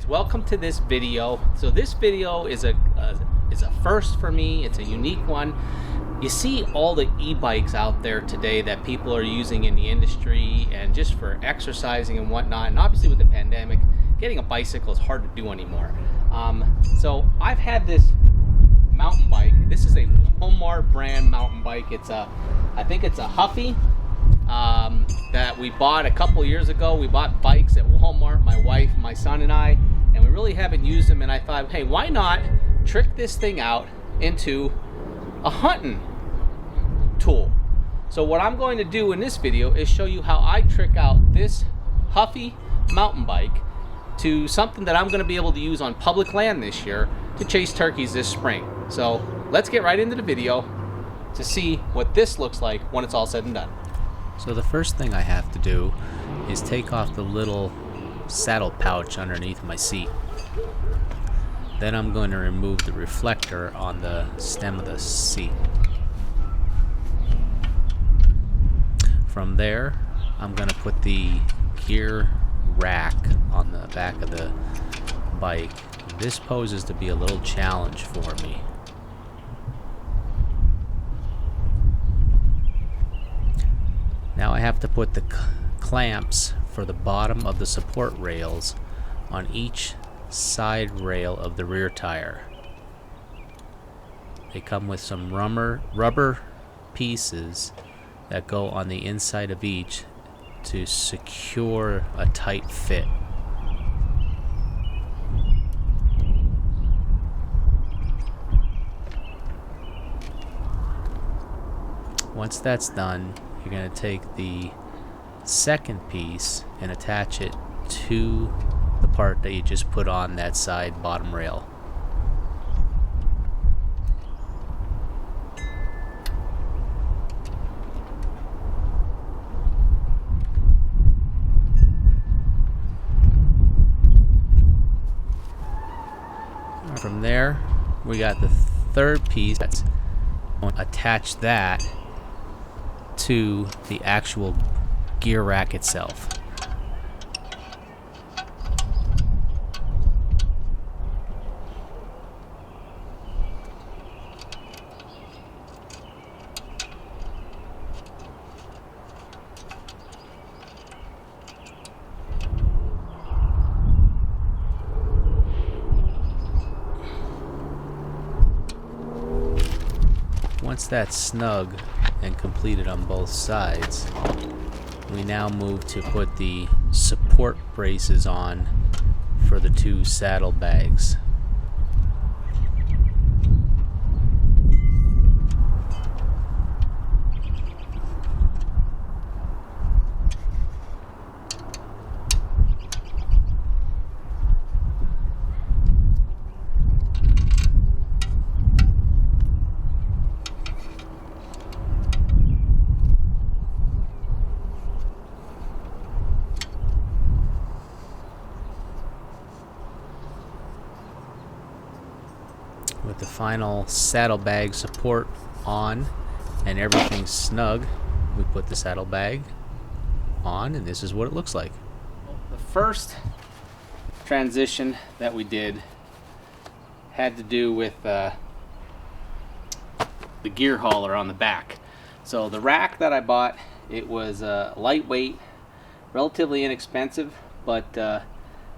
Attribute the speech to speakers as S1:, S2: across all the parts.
S1: welcome to this video. So this video is a first for me. It's a unique one. You see all the e-bikes out there today that people are using in the industry and just for exercising and whatnot, and obviously with the pandemic, getting a bicycle is hard to do anymore. So I've had this mountain bike. This is a Walmart brand mountain bike. I think it's a Huffy that we bought a couple years ago. We bought bikes at Walmart, my wife, my son and I, and we really haven't used them, and I thought, hey, why not trick this thing out into a hunting tool? So what I'm going to do in this video is show you how I trick out this Huffy mountain bike to something that I'm going to be able to use on public land this year to chase turkeys this spring. So let's get right into the video to see what this looks like when it's all said and done.
S2: So the first thing I have to do is take off the little saddle pouch underneath my seat. Then I'm going to remove the reflector on the stem of the seat. From there, I'm going to put the gear rack on the back of the bike. This poses to be a little challenge for me. Now I have to put the clamps for the bottom of the support rails on each side rail of the rear tire. They come with some rubber pieces that go on the inside of each to secure a tight fit. Once that's done, you're going to take the second piece and attach it to the part that you just put on that side bottom rail. From there, we got the third piece. That's going to attach that to the actual gear rack itself. Once that's snug and completed on both sides, we now move to put the support braces on for the two saddle bags. With the final saddlebag support on and everything snug, we put the saddlebag on, and this is what it looks like.
S1: The first transition that we did had to do with the gear hauler on the back. So the rack that I bought, it was lightweight, relatively inexpensive, but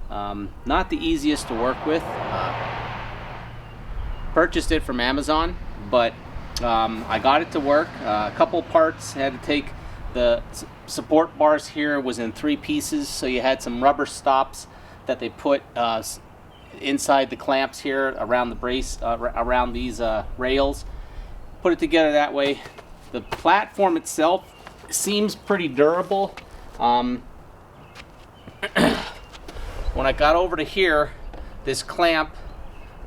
S1: not the easiest to work with. Purchased it from Amazon, but I got it to work. A couple parts, had to take the support bars here, was in 3 pieces, so you had some rubber stops that they put inside the clamps here around the brace, around these rails. Put it together that way. The platform itself seems pretty durable. When I got over to here, this clamp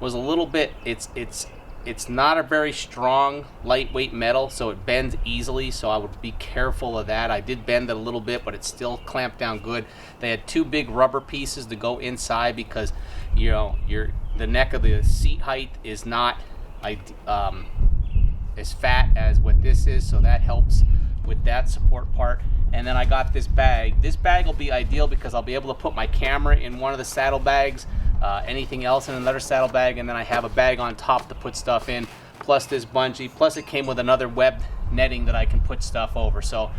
S1: was a little bit, it's not a very strong lightweight metal, so it bends easily, so I would be careful of that. I did bend it a little bit, but it's still clamped down good. They had 2 big rubber pieces to go inside because, you know, the neck of the seat height is not as fat as what this is, so that helps with that support part. And then I got this bag. This bag will be ideal because I'll be able to put my camera in one of the saddlebags, anything else in another saddlebag, and then I have a bag on top to put stuff in, plus this bungee, plus it came with another web netting that I can put stuff over. So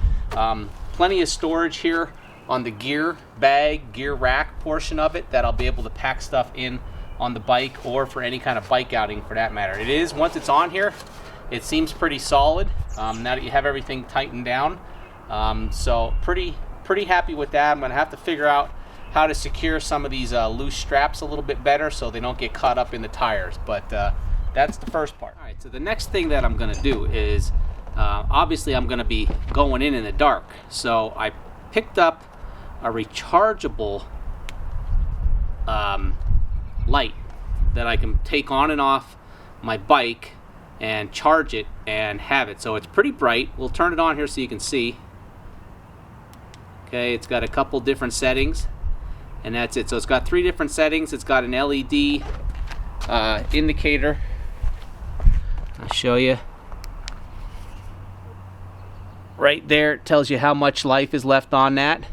S1: plenty of storage here on the gear bag, gear rack portion of it, that I'll be able to pack stuff in on the bike, or for any kind of bike outing for that matter. It is, once it's on here, it seems pretty solid now that you have everything tightened down. So pretty happy with that. I'm gonna have to figure out how to secure some of these loose straps a little bit better so they don't get caught up in the tires, but that's the first part. All right, so the next thing that I'm gonna do is obviously I'm gonna be going in the dark, so I picked up a rechargeable light that I can take on and off my bike and charge it and have it. So it's pretty bright. We'll turn it on here so you can see. Okay, it's got a couple different settings, and that's it. So it's got 3 different settings. It's got an LED indicator. I'll show you. Right there, it tells you how much life is left on that.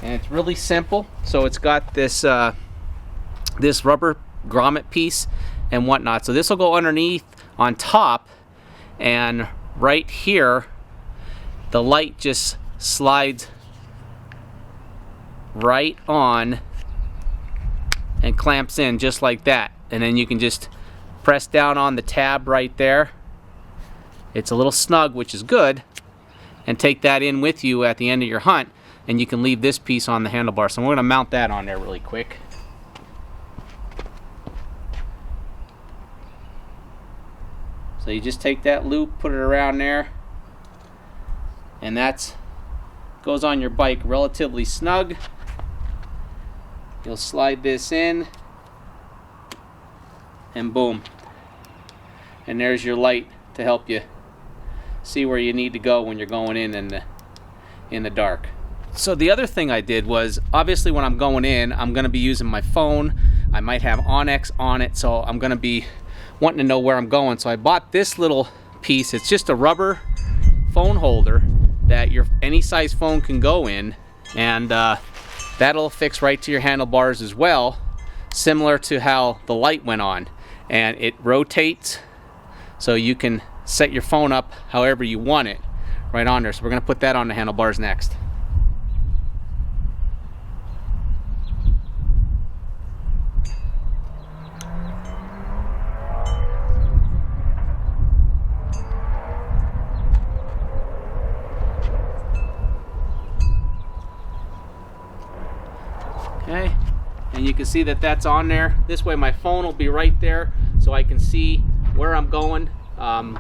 S1: And it's really simple. So it's got this this rubber grommet piece and whatnot. So this will go underneath on top, and right here the light just slides right on and clamps in just like that. And then you can just press down on the tab right there. It's a little snug, which is good, and take that in with you at the end of your hunt, and you can leave this piece on the handlebar. So we're going to mount that on there really quick. So you just take that loop, put it around there, and that's goes on your bike relatively snug. You'll slide this in, and boom. And there's your light to help you see where you need to go when you're going in the dark. So the other thing I did was, obviously when I'm going in, I'm going to be using my phone. I might have Onyx on it, so I'm going to be wanting to know where I'm going. So I bought this little piece. It's just a rubber phone holder that any size phone can go in, and that'll fix right to your handlebars as well, similar to how the light went on. And it rotates, so you can set your phone up however you want it right on there. So we're going to put that on the handlebars next. Okay, and you can see that that's on there. This way my phone will be right there, so I can see where I'm going on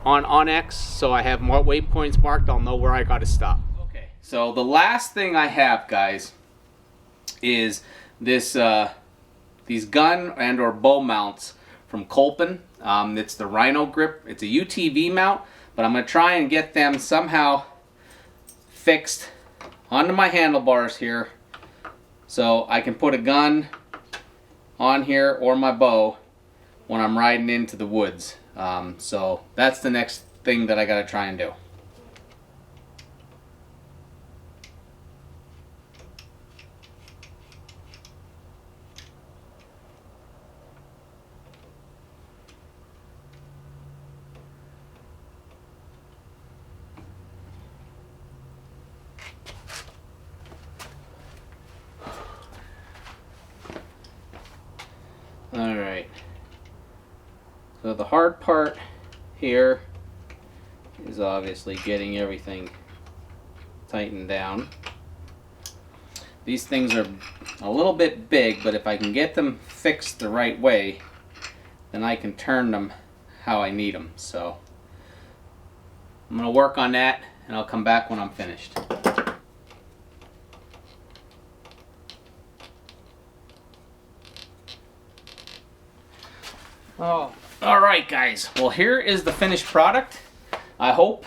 S1: Onyx. So I have more waypoints marked. I'll know where I got to stop. Okay, so the last thing I have, guys, is this these gun and or bow mounts from Kolpin. It's the Rhino Grip. It's a UTV mount, but I'm going to try and get them somehow fixed onto my handlebars here, so I can put a gun on here or my bow when I'm riding into the woods. So that's the next thing that I got to try and do. Alright, so the hard part here is obviously getting everything tightened down. These things are a little bit big, but if I can get them fixed the right way, then I can turn them how I need them. So I'm going to work on that, and I'll come back when I'm finished. Oh, alright guys, well here is the finished product. I hope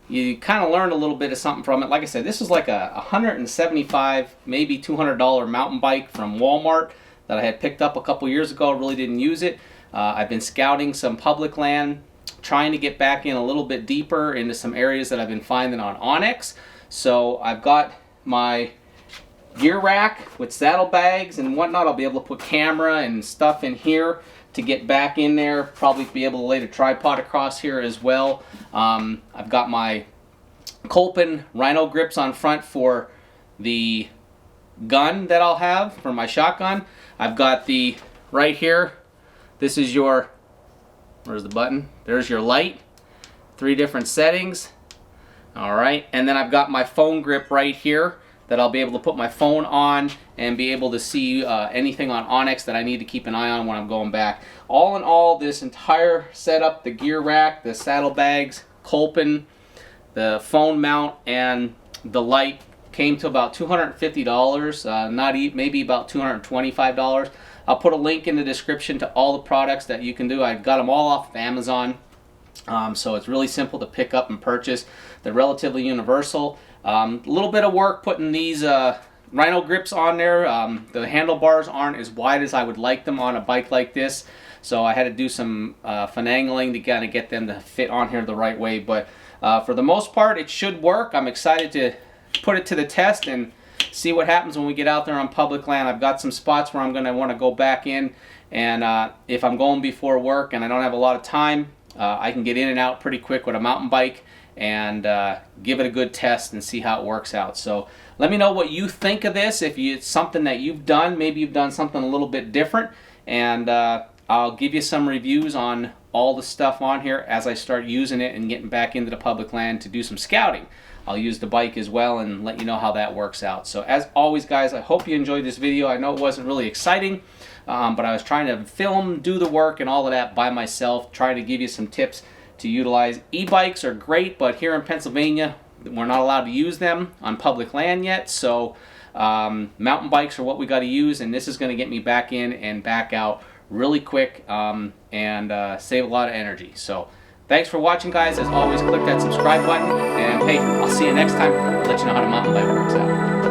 S1: you kind of learned a little bit of something from it. Like I said, this is like a $175, maybe $200 mountain bike from Walmart that I had picked up a couple years ago. Really didn't use it. I've been scouting some public land, trying to get back in a little bit deeper into some areas that I've been finding on Onyx. So I've got my gear rack with saddlebags and whatnot. I'll be able to put camera and stuff in here to get back in there. Probably be able to lay the tripod across here as well. I've got my Kolpin rhino grips on front for the gun that I'll have for my shotgun. I've got the right here. This is your, where's the button? There's your light. 3 different settings. All right, and then I've got my phone grip right here that I'll be able to put my phone on and be able to see anything on Onyx that I need to keep an eye on when I'm going back. All in all, this entire setup, the gear rack, the saddlebags, Kolpin, the phone mount, and the light came to about $250, maybe about $225. I'll put a link in the description to all the products that you can do. I got them all off of Amazon. So it's really simple to pick up and purchase. They're relatively universal. A little bit of work putting these rhino grips on there. The handlebars aren't as wide as I would like them on a bike like this, so I had to do some finagling to kind of get them to fit on here the right way. But for the most part, it should work. I'm excited to put it to the test and see what happens when we get out there on public land. I've got some spots where I'm going to want to go back in, and if I'm going before work and I don't have a lot of time, I can get in and out pretty quick with a mountain bike and give it a good test and see how it works out. So let me know what you think of this. If it's something that you've done, maybe you've done something a little bit different, and I'll give you some reviews on all the stuff on here as I start using it and getting back into the public land to do some scouting. I'll use the bike as well and let you know how that works out. So as always, guys, I hope you enjoyed this video. I know it wasn't really exciting, but I was trying to film, do the work and all of that by myself, trying to give you some tips to utilize. E-bikes are great, but here in Pennsylvania, we're not allowed to use them on public land yet, so mountain bikes are what we got to use, and this is going to get me back in and back out really quick and save a lot of energy. So thanks for watching, guys. As always, click that subscribe button, and hey, I'll see you next time. I'll let you know how the mountain bike works out.